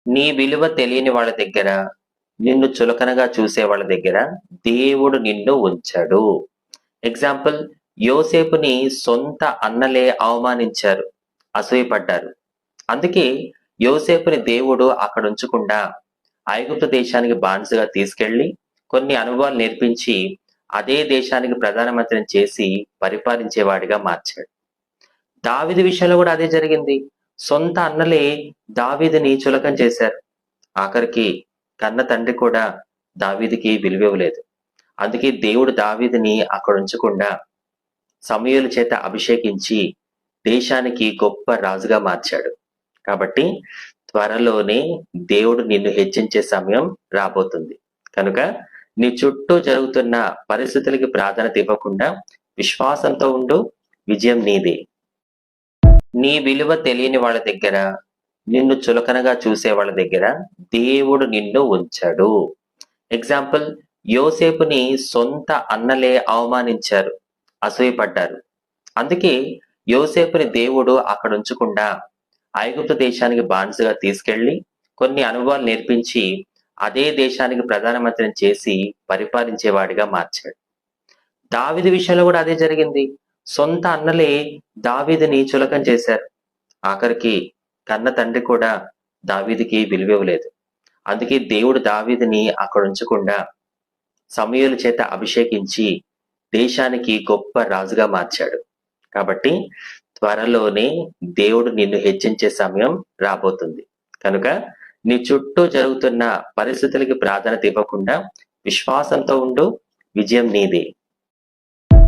నీ విలువ తెలియని వాళ్ళ దగ్గర, నిన్ను చులకనగా చూసే వాళ్ళ దగ్గర దేవుడు నిన్ను ఉంచడు. ఎగ్జాంపుల్, యోసేపుని సొంత అన్నలే అవమానించారు, అసూయపడ్డారు. అందుకే యోసేపుని దేవుడు అక్కడ ఉంచకుండా ఐగుప్తు దేశానికి బానిసగా తీసుకెళ్లి కొన్ని అనుభవాలు నేర్పించి అదే దేశానికి ప్రధానమంత్రిని చేసి పరిపాలించేవాడిగా మార్చాడు. దావీదు విషయంలో కూడా అదే జరిగింది. సొంత అన్నలే దావీదుని చులకన చేశారు. ఆఖరికి కన్న తండ్రి కూడా దావీదుకి విలువివ్వలేదు. అందుకే దేవుడు దావీదుని అక్కడ ఉంచకుండా సమూయేలు చేత అభిషేకించి దేశానికి గొప్ప రాజుగా మార్చాడు. కాబట్టి త్వరలోనే దేవుడు నిన్ను హెచ్చించే సమయం రాబోతుంది. కనుక నీ చుట్టూ జరుగుతున్న పరిస్థితులకి ప్రాధాన్యత ఇవ్వకుండా విశ్వాసంతో ఉండు, విజయం నీదే. నీ విలువ తెలియని వాళ్ళ దగ్గర, నిన్ను చులకనగా చూసే వాళ్ళ దగ్గర దేవుడు నిన్ను ఉంచడు. ఎగ్జాంపుల్, యోసేపుని సొంత అన్నలే అవమానించారు, అసూయపడ్డారు. అందుకే యోసేపుని దేవుడు అక్కడ ఉంచకుండా ఐగుప్తు దేశానికి బానిసగా తీసుకెళ్లి కొన్ని అనుభవాలు నేర్పించి అదే దేశానికి ప్రధానమంత్రిని చేసి పరిపాలించేవాడిగా మార్చాడు. దావీదు విషయంలో కూడా అదే జరిగింది. సొంత అన్నలే దావీదుని చులకన చేశారు. ఆఖరికి కన్న తండ్రి కూడా దావీదుకి విలువివ్వలేదు. అందుకే దేవుడు దావీదుని అక్కడ ఉంచకుండా సమూయేలు చేత అభిషేకించి దేశానికి గొప్ప రాజుగా మార్చాడు. కాబట్టి త్వరలోనే దేవుడు నిన్ను హెచ్చించే సమయం రాబోతుంది. కనుక నీ చుట్టూ జరుగుతున్న పరిస్థితులకి ప్రాధాన్యత ఇవ్వకుండా విశ్వాసంతో ఉండు, విజయం నీదే.